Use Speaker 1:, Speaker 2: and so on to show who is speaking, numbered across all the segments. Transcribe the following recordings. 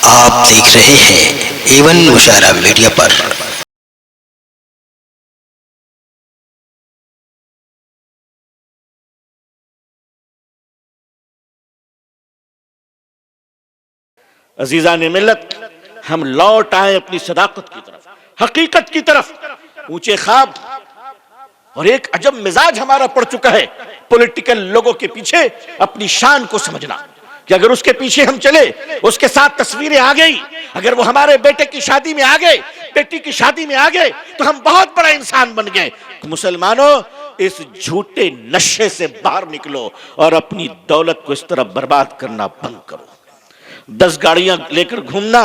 Speaker 1: آپ دیکھ رہے ہیں ایون مشاعرہ میڈیا پر۔
Speaker 2: عزیزان ملت، ہم لوٹ آئے اپنی صداقت کی طرف، حقیقت کی طرف۔ اونچے خواب اور ایک عجب مزاج ہمارا پڑ چکا ہے پولیٹیکل لوگوں کے پیچھے اپنی شان کو سمجھنا کہ اگر اس کے پیچھے ہم چلے، اس کے ساتھ تصویریں آ گئی، اگر وہ ہمارے بیٹے کی شادی میں آ گئے، بیٹی کی شادی میں آ گئے تو ہم بہت بڑا انسان بن گئے۔ مسلمانوں، اس جھوٹے نشے سے باہر نکلو اور اپنی دولت کو اس طرح برباد کرنا بند کرو۔ 10 گاڑیاں لے کر گھومنا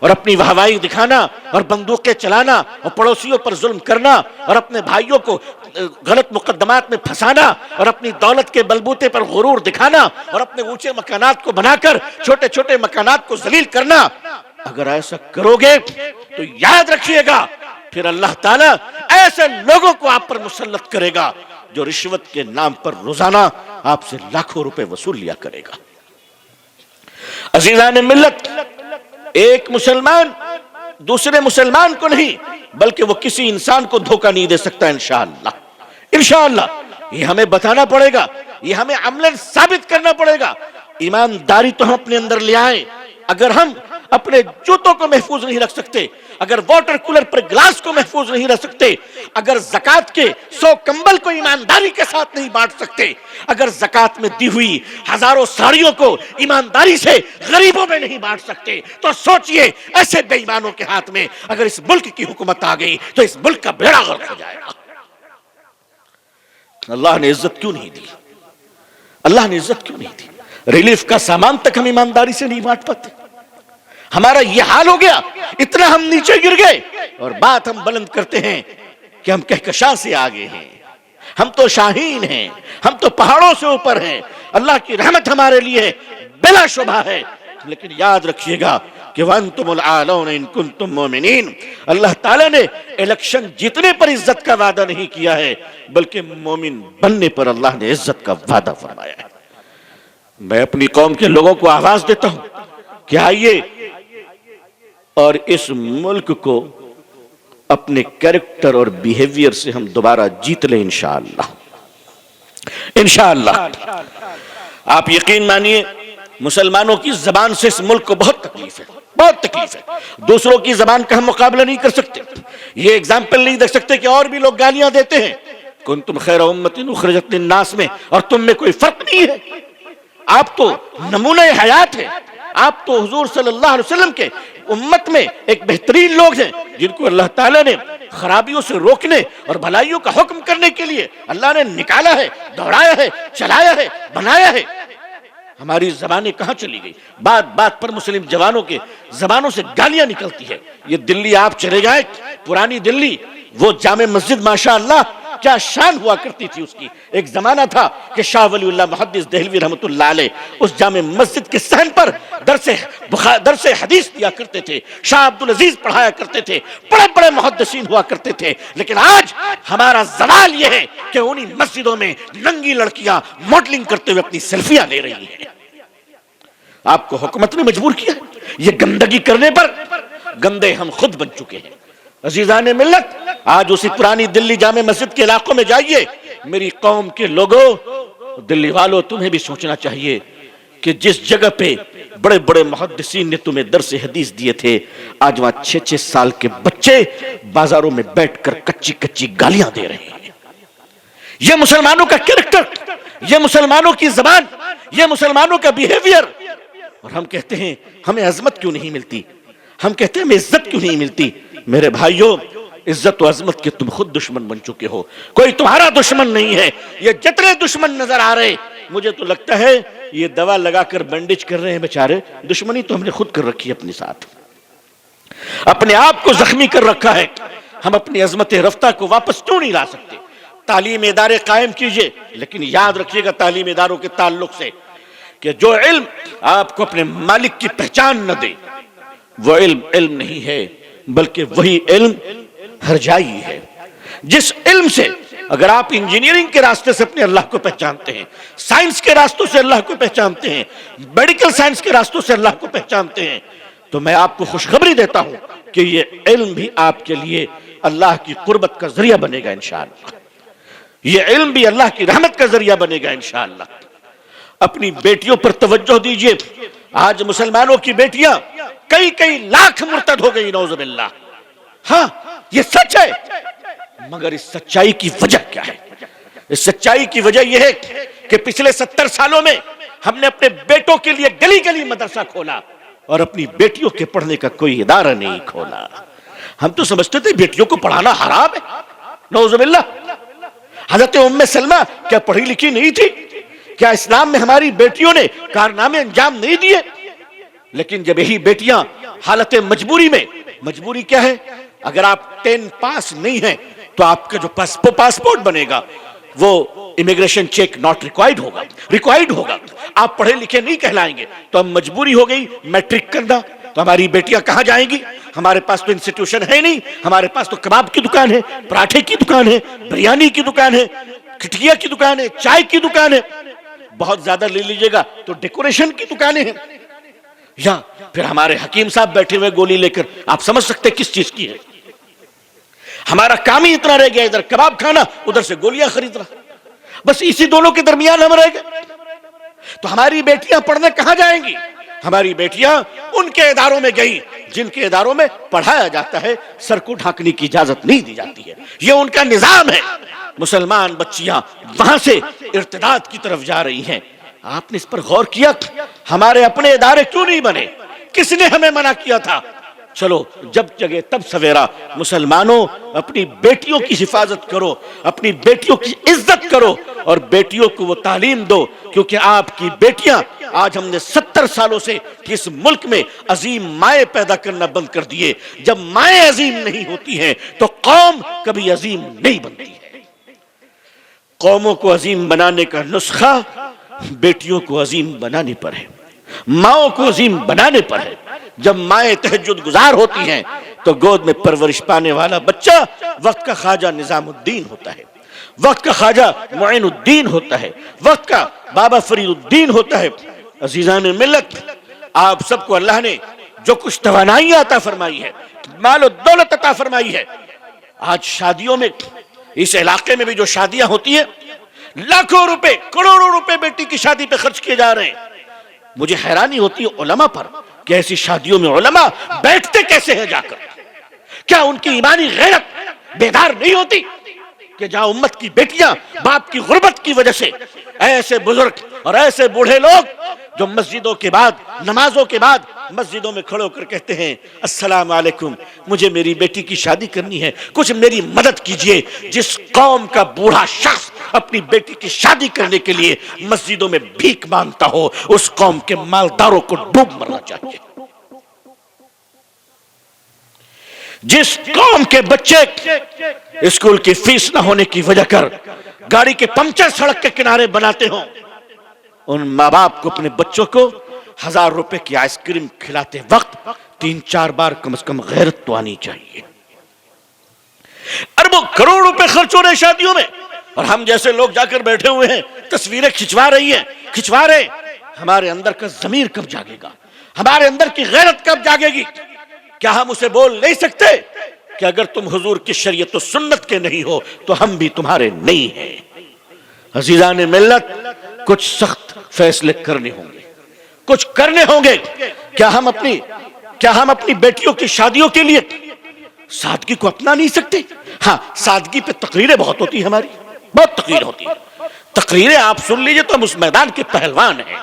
Speaker 2: اور اپنی واہوائی دکھانا اور بندوقیں چلانا اور پڑوسیوں پر ظلم کرنا اور اپنے بھائیوں کو غلط مقدمات میں پھنسانا اور اپنی دولت کے بلبوتے پر غرور دکھانا اور اپنے اونچے مکانات کو بنا کر چھوٹے چھوٹے مکانات کو ذلیل کرنا، اگر ایسا کرو گے تو یاد رکھیے گا پھر اللہ تعالیٰ ایسے لوگوں کو آپ پر مسلط کرے گا جو رشوت کے نام پر روزانہ آپ سے لاکھوں روپے وصول لیا کرے گا۔ عزیزان ملت، ایک مسلمان دوسرے مسلمان کو نہیں بلکہ وہ کسی انسان کو دھوکہ نہیں دے سکتا۔ انشاءاللہ انشاءاللہ یہ ہمیں بتانا پڑے گا، یہ ہمیں عملاً ثابت کرنا پڑے گا۔ ایمانداری تو ہم اپنے اندر لے آئیں۔ اگر ہم اپنے جوتوں کو محفوظ نہیں رکھ سکتے، اگر واٹر کولر پر گلاس کو محفوظ نہیں رکھ سکتے، اگر زکوٰۃ کے 100 کمبل کو ایمانداری کے ساتھ نہیں بانٹ سکتے، اگر زکوٰۃ میں دی ہوئی ہزاروں ساڑیوں کو ایمانداری سے غریبوں میں نہیں بانٹ سکتے، تو سوچئے ایسے بے ایمانوں کے ہاتھ میں اگر اس ملک کی حکومت آ گئی تو اس ملک کا بیڑا غرق ہو جائے گا۔ اللہ نے عزت کیوں نہیں دی؟ اللہ نے عزت کیوں نہیں دی؟ ریلیف کا سامان تک ہم ایمانداری سے نہیں بانٹ پاتے۔ ہمارا یہ حال ہو گیا، اتنا ہم نیچے گر گئے اور بات ہم بلند کرتے ہیں کہ ہم کہکشاں سے آگے ہیں، ہم تو شاہین ہیں، ہم تو پہاڑوں سے اوپر ہیں۔ اللہ کی رحمت ہمارے لیے بلا شبہ ہے، لیکن یاد رکھیے گا کہ وَأَنْتُمُ الْأَعْلَوْنَ إِن كُنتُم مُؤْمِنِينَ۔ اللہ تعالیٰ نے الیکشن جیتنے پر عزت کا وعدہ نہیں کیا ہے بلکہ مومن بننے پر اللہ نے عزت کا وعدہ فرمایا ہے۔ میں اپنی قوم کے لوگوں کو آواز دیتا ہوں کہ آئیے اور اس ملک کو اپنے کریکٹر اور بیہیویئر سے ہم دوبارہ جیت لیں انشاءاللہ انشاءاللہ۔ آپ یقین مانیے مسلمانوں کی زبان سے اس ملک کو بہت تکلیف ہے، بہت تکلیف ہے۔ دوسروں کی زبان کا ہم مقابلہ نہیں کر سکتے، یہ اگزامپل نہیں دیکھ سکتے کہ اور بھی لوگ گالیاں دیتے ہیں کنتم خیر امۃ اخرجت للناس میں، اور تم میں کوئی فرق نہیں ہے۔ آپ تو نمونہ حیات ہیں، آپ تو حضور صلی اللہ علیہ وسلم کے امت میں ایک بہترین لوگ ہیں جن کو اللہ تعالیٰ نے خرابیوں سے روکنے اور بھلائیوں کا حکم کرنے کے لیے اللہ نے نکالا ہے، دوڑایا ہے، چلایا ہے، بنایا ہے۔ ہماری زبانیں کہاں چلی گئی؟ بات بات پر مسلم جوانوں کے زبانوں سے گالیاں نکلتی ہے۔ یہ دلی آپ چلے جائیں، پرانی دلی، وہ جامع مسجد ماشاءاللہ کیا شان ہوا کرتی تھی اس کی۔ ایک زمانہ تھا کہ شاہ ولی اللہ محدث دہلوی رحمۃ اللہ علیہ اس جامع مسجد کے صحن پر درس حدیث دیا کرتے تھے، شاہ عبدالعزیز پڑھایا کرتے تھے، بڑے بڑے محدثین ہوا کرتے تھے۔ لیکن آج ہمارا زوال یہ ہے کہ انہی مسجدوں میں ننگی لڑکیاں ماڈلنگ کرتے ہوئے اپنی سیلفیاں لے رہی ہیں۔ آپ کو حکومت نے مجبور کیا، یہ گندگی کرنے پر گندے ہم خود بن چکے ہیں۔ عزیزان ملت، آج اسی پرانی دلی جامع مسجد کے علاقوں میں جائیے، میری قوم کے لوگوں، دلی والوں، تمہیں بھی سوچنا چاہیے کہ جس جگہ پہ بڑے بڑے محدثین نے تمہیں درس حدیث دیے تھے، آج وہاں 6-6 سال کے بچے بازاروں میں بیٹھ کر کچی کچی گالیاں دے رہے ہیں۔ یہ مسلمانوں کا کریکٹر، یہ مسلمانوں کی زبان، یہ مسلمانوں کا بیہیویئر، اور ہم کہتے ہیں ہمیں عظمت کیوں نہیں ملتی، ہم کہتے ہیں ہمیں عزت کیوں نہیں ملتی۔ میرے بھائیوں، عزت و عظمت کے تم خود دشمن بن چکے ہو، کوئی تمہارا دشمن نہیں ہے۔ یہ جتنے دشمن نظر آ رہے، مجھے تو لگتا ہے یہ دوا لگا کر بینڈیج کر رہے ہیں بیچارے، دشمنی تو ہم نے خود کر رکھی ہے اپنے ساتھ، اپنے آپ کو زخمی کر رکھا ہے۔ ہم اپنی عظمت رفتہ کو واپس کیوں نہیں لا سکتے؟ تعلیم ادارے قائم کیجئے، لیکن یاد رکھیے گا تعلیم اداروں کے تعلق سے کہ جو علم آپ کو اپنے مالک کی پہچان نہ دے، وہ علم علم نہیں ہے بلکہ وہی علم ہرجائی ہے۔ جس علم سے اگر آپ انجینئرنگ کے راستے سے اپنے اللہ کو پہچانتے ہیں، سائنس کے راستوں سے اللہ کو پہچانتے ہیں، میڈیکل سائنس کے راستوں سے اللہ کو پہچانتے ہیں، تو میں آپ کو خوشخبری دیتا ہوں کہ یہ علم بھی آپ کے لیے اللہ کی قربت کا ذریعہ بنے گا انشاءاللہ. یہ علم بھی اللہ کی رحمت کا ذریعہ بنے گا انشاءاللہ. اپنی بیٹیوں پر توجہ دیجئے. آج مسلمانوں کی بیٹیاں کئی لاکھ مرتد ہو گئی نعوذ باللہ. ہاں یہ سچ ہے، مگر اس سچائی کی وجہ کیا ہے؟ اس سچائی کی وجہ یہ ہے کہ پچھلے 70 سالوں میں ہم نے اپنے بیٹوں کے لیے گلی گلی مدرسہ کھولا اور اپنی بیٹیوں کے پڑھنے کا کوئی ادارہ نہیں کھولا. ہم تو سمجھتے تھے بیٹیوں کو پڑھانا حرام ہے. نعوذ باللہ. حضرت ام سلمہ کیا پڑھی لکھی نہیں تھی؟ کیا اسلام میں ہماری بیٹیوں نے کارنامے انجام نہیں دیے؟ لیکن جب یہی بیٹیاں حالت مجبوری میں، مجبوری کیا ہے؟ اگر آپ 10 پاس نہیں ہیں تو آپ کا جو پاسپورٹ بنے گا وہ امیگریشن چیک ناٹ ریکوائرڈ ہوگا. آپ پڑھے لکھے نہیں کہلائیں گے. تو اب مجبوری ہو گئی میٹرک کرنا. تو ہماری بیٹیاں کہاں جائیں گی؟ ہمارے پاس تو انسٹیٹیوشن ہے نہیں. ہمارے پاس تو کباب کی دکان ہے، پراٹھے کی دکان ہے، بریانی کی دکان ہے، کٹھیا کی دکان ہے، چائے کی دکان ہے. بہت زیادہ لے لیجئے گا تو ڈیکوریشن کی دکانیں ہیں. یا پھر ہمارے حکیم صاحب بیٹھے ہوئے گولی لے کر، آپ سمجھ سکتے کس چیز کی ہے. ہمارا کام ہی اتنا رہ گیا، ادھر کباب کھانا، ادھر سے گولیاں خریدنا. بس اسی دونوں کے درمیان ہم رہ گئے. تو ہماری بیٹیاں پڑھنے کہاں جائیں گی؟ ہماری بیٹیاں ان کے اداروں میں گئی جن کے اداروں میں پڑھایا جاتا ہے، سر کو ڈھانکنے کی اجازت نہیں دی جاتی ہے. یہ ان کا نظام ہے. مسلمان بچیاں وہاں سے ارتداد کی طرف جا رہی ہیں. آپ نے اس پر غور کیا؟ ہمارے اپنے ادارے کیوں نہیں بنے؟ کس نے ہمیں منع کیا تھا؟ چلو جب جگہ تب سویرا. مسلمانوں اپنی بیٹیوں کی حفاظت کرو، اپنی بیٹیوں کی عزت کرو اور بیٹیوں کو وہ تعلیم دو. کیونکہ آپ کی بیٹیاں، آج ہم نے 70 سالوں سے اس ملک میں عظیم مائیں پیدا کرنا بند کر دیے. جب مائیں عظیم نہیں ہوتی ہیں تو قوم کبھی عظیم نہیں بنتی ہے. قوموں کو عظیم بنانے کا نسخہ بیٹیوں کو عظیم بنانے پر ہے، ماؤں کو عظیم بنانے پر ہے. جب مائیں تہجد گزار ہوتی ہیں تو گود میں پرورش پانے والا بچہ وقت کا خواجہ نظام الدین ہوتا ہے، وقت کا خواجہ معین الدین ہوتا ہے، وقت کا بابا فرید الدین ہوتا ہے. عزیزان ملت، آپ سب کو اللہ نے جو کچھ توانائی عطا فرمائی ہے، مال و دولت عطا فرمائی ہے. آج شادیوں میں، اس علاقے میں بھی جو شادیاں ہوتی ہیں، لاکھوں روپے، کروڑوں روپے بیٹی کی شادی پہ خرچ کیے جا رہے ہیں. مجھے حیرانی ہوتی ہے علماء پر کہ ایسی شادیوں میں علماء بیٹھتے کیسے ہیں جا کر؟ کیا ان کی ایمانی غیرت بیدار نہیں ہوتی کہ جہاں امت کی بیٹیاں باپ کی غربت کی وجہ سے، ایسے بزرگ اور ایسے بوڑھے لوگ جو مسجدوں کے بعد، نمازوں کے بعد مسجدوں میں کھڑے ہو کر کہتے ہیں السلام علیکم، مجھے میری بیٹی کی شادی کرنی ہے، کچھ میری مدد کیجئے. جس قوم کا بوڑھا شخص اپنی بیٹی کی شادی کرنے کے لیے مسجدوں میں بھیک مانگتا ہو، اس قوم کے مالداروں کو ڈوب مرنا چاہیے. جس قوم کے بچے اسکول کی فیس نہ ہونے کی وجہ کر گاڑی کے پنچر سڑک کے کنارے بناتے ہوں، ان ماں باپ کو اپنے بچوں کو 1000 روپے کی آئس کریم کھلاتے وقت 3-4 بار کم از کم غیرت تو آنی چاہیے. اربوں کروڑ روپے خرچ ہو رہے شادیوں میں اور ہم جیسے لوگ جا کر بیٹھے ہوئے ہیں، تصویریں کھچوا رہے ہیں. ہمارے اندر کا ضمیر کب جاگے گا؟ ہمارے اندر کی غیرت کب جاگے گی؟ کیا ہم اسے بول نہیں سکتے کہ اگر تم حضور کی شریعت و سنت کے نہیں ہو تو ہم بھی تمہارے نہیں ہیں؟ عزیزان ملت، کچھ سخت فیصلے کرنے ہوں گے، کچھ کرنے ہوں گے. کیا ہم اپنی بیٹیوں کی شادیوں کے لیے سادگی کو اپنا نہیں سکتے؟ ہاں، سادگی پہ تقریریں بہت ہوتی ہیں، ہماری بہت تقریر ہوتی ہے. تقریریں آپ سن لیجئے تو ہم اس میدان کے پہلوان ہیں.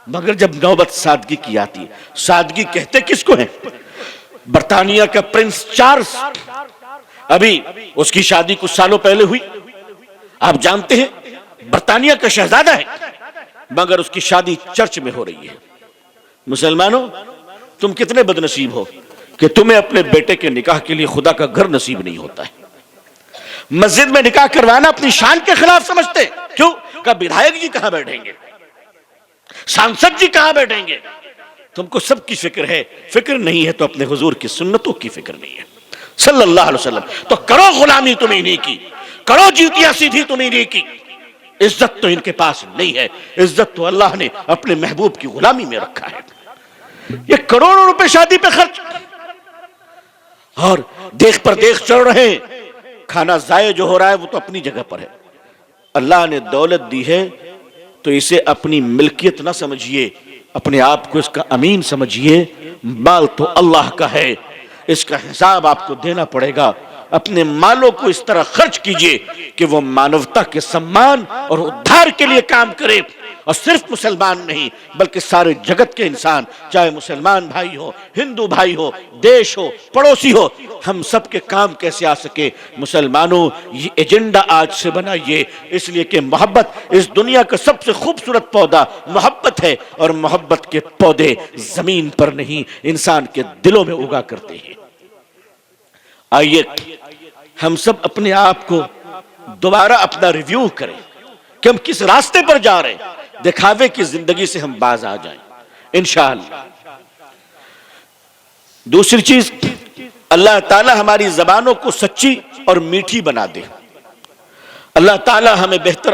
Speaker 2: مگر جب نوبت سادگی کی آتی ہے، سادگی کہتے کس کو ہیں؟ برطانیہ کا پرنس چارلز، ابھی اس کی شادی کچھ سالوں پہلے ہوئی. آپ جانتے ہیں برطانیہ کا شہزادہ ہے مگر اس کی شادی چرچ میں ہو رہی ہے. مسلمانوں، تم کتنے بد نصیب ہو کہ تمہیں اپنے بیٹے کے نکاح کے لیے خدا کا گھر نصیب نہیں ہوتا ہے. مسجد میں نکاح کروانا اپنی شان کے خلاف سمجھتے. کیوں کہ بدھائک جی کہاں بیٹھیں گے، سانسد جی کہاں بیٹھیں گے؟ تم کو سب کی فکر ہے، فکر نہیں ہے تو اپنے حضور کی سنتوں کی فکر نہیں ہے صلی اللہ علیہ وسلم. تو کرو غلامی تمہیں نہیں کی، کرو جیتیاں سیدھی تمہیں نہیں کی. عزت تو ان کے پاس نہیں ہے، عزت تو اللہ نے اپنے محبوب کی غلامی میں رکھا ہے. یہ کروڑوں روپے شادی پہ خرچ، اور دیکھ پر دیکھ چڑھ رہے ہیں. کھانا ضائع جو ہو رہا ہے وہ تو اپنی جگہ پر ہے. اللہ نے دولت دی ہے تو اسے اپنی ملکیت نہ سمجھیے، اپنے آپ کو اس کا امین سمجھیے. مال تو اللہ کا ہے، اس کا حساب آپ کو دینا پڑے گا. اپنے مالوں کو اس طرح خرچ کیجئے کہ وہ مانوتا کے سمان اور ادھار کے لیے کام کرے. اور صرف مسلمان نہیں بلکہ سارے جگت کے انسان، چاہے مسلمان بھائی ہو، ہندو بھائی ہو، دیش ہو، پڑوسی ہو، ہم سب کے کام کیسے آ سکے. مسلمانوں یہ ایجنڈا آج سے بنائیے، اس لیے کہ محبت اس دنیا کا سب سے خوبصورت پودا محبت ہے، اور محبت کے پودے زمین پر نہیں انسان کے دلوں میں اگا کرتے ہیں. آئیے ہم سب اپنے آپ کو دوبارہ اپنا ریویو کریں کہ ہم کس راستے پر جا رہے ہیں. دکھاوے کی زندگی سے ہم باز آ جائیں انشاءاللہ. دوسری چیز، اللہ تعالی ہماری زبانوں کو سچی اور میٹھی بنا دے. اللہ تعالی ہمیں بہتر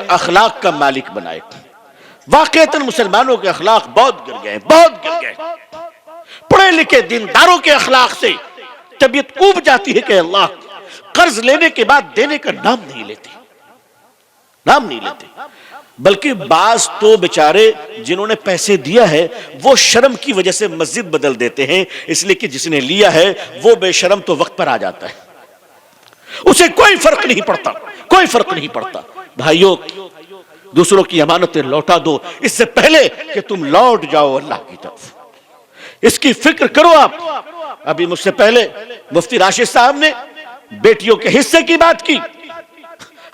Speaker 2: اخلاق کا مالک بنائے. واقعتاً مسلمانوں کے اخلاق بہت گر گئے، بہت گر گئے. پڑھے لکھے دینداروں کے اخلاق سے طبیعت اوب جاتی ہے کہ اللہ قرض لینے کے بعد دینے کا نام نہیں لیتے، بلکہ بعض تو بیچارے جنہوں نے پیسے دیا ہے وہ شرم کی وجہ سے مسجد بدل دیتے ہیں، اس لیے کہ جس نے لیا ہے وہ بے شرم تو وقت پر آ جاتا ہے، اسے کوئی فرق نہیں پڑتا، کوئی فرق نہیں پڑتا. بھائیوں، دوسروں کی امانتیں لوٹا دو اس سے پہلے کہ تم لوٹ جاؤ اللہ کی طرف. اس کی فکر کرو. آپ ابھی مجھ سے پہلے مفتی راشد صاحب نے بیٹیوں کے حصے کی بات کی.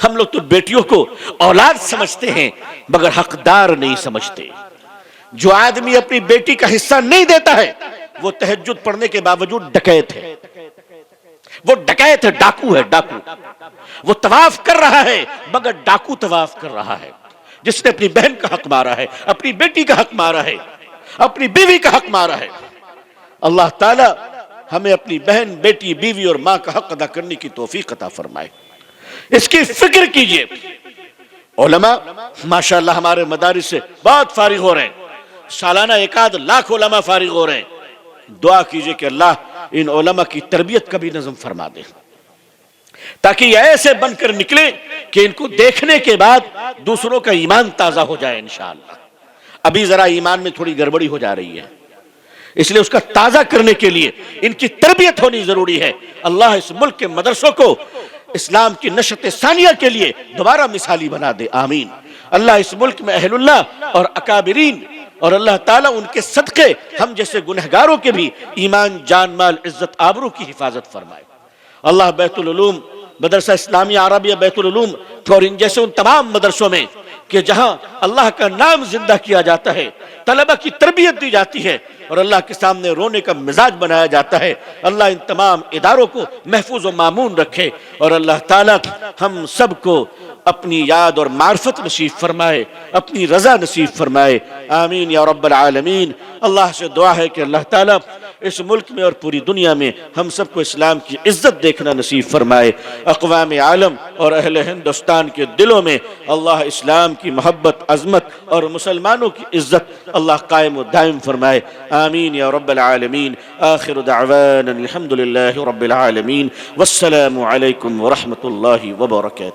Speaker 2: ہم لوگ تو بیٹیوں کو اولاد سمجھتے ہیں مگر حقدار نہیں سمجھتے. جو آدمی اپنی بیٹی کا حصہ نہیں دیتا ہے وہ تہجد پڑھنے کے باوجود ڈکیت ہے، وہ ڈکیت ہے، ڈاکو ہے، ڈاکو. وہ طواف کر رہا ہے مگر ڈاکو طواف کر رہا ہے، جس نے اپنی بہن کا حق مارا ہے، اپنی بیٹی کا حق مارا ہے، اپنی بیوی کا حق مارا ہے. اللہ تعالی ہمیں اپنی بہن، بیٹی، بیوی اور ماں کا حق ادا کرنے کی توفیق عطا فرمائے. اس کی فکر کیجئے. علماء ماشاءاللہ ہمارے مدارس سے بہت فارغ ہو رہے ہیں، سالانہ 1 لاکھ علماء فارغ ہو رہے ہیں. دعا کیجئے کہ اللہ ان علماء کی تربیت کا بھی نظم فرما دے تاکہ یہ ایسے بن کر نکلے کہ ان کو دیکھنے کے بعد دوسروں کا ایمان تازہ ہو جائے انشاءاللہ. ابھی ذرا ایمان میں تھوڑی گڑبڑی ہو جا رہی ہے، اس لیے اس کا تازہ کرنے کے لیے ان کی تربیت ہونی ضروری ہے. اللہ اس ملک کے مدرسوں کو اسلام کی نشت ثانیہ کے لیے دوبارہ مثالی بنا دے. آمین. اللہ اس ملک میں اہل اللہ اور اکابرین اور اللہ تعالیٰ ان کے صدقے ہم جیسے گنہگاروں کے بھی ایمان، جان، مال، عزت، آبرو کی حفاظت فرمائے. اللہ بیت العلوم، مدرسہ اسلامیہ عربیہ بیت العلوم اور ان جیسے ان تمام مدرسوں میں کہ جہاں اللہ کا نام زندہ کیا جاتا ہے، طلبہ کی تربیت دی جاتی ہے اور اللہ کے سامنے رونے کا مزاج بنایا جاتا ہے، اللہ ان تمام اداروں کو محفوظ و مامون رکھے اور اللہ تعالیٰ ہم سب کو اپنی یاد اور معرفت نصیب فرمائے، اپنی رضا نصیب فرمائے. آمین یا رب العالمین. اللہ سے دعا ہے کہ اللہ تعالیٰ اس ملک میں اور پوری دنیا میں ہم سب کو اسلام کی عزت دیکھنا نصیب فرمائے. اقوام عالم اور اہل ہندوستان کے دلوں میں اللہ اسلام کی محبت، عظمت اور مسلمانوں کی عزت اللہ قائم و دائم فرمائے. آمین یا رب العالمین. آخر دعوانا الحمد للہ رب العالمین. والسلام علیکم ورحمۃ اللہ وبرکاتہ.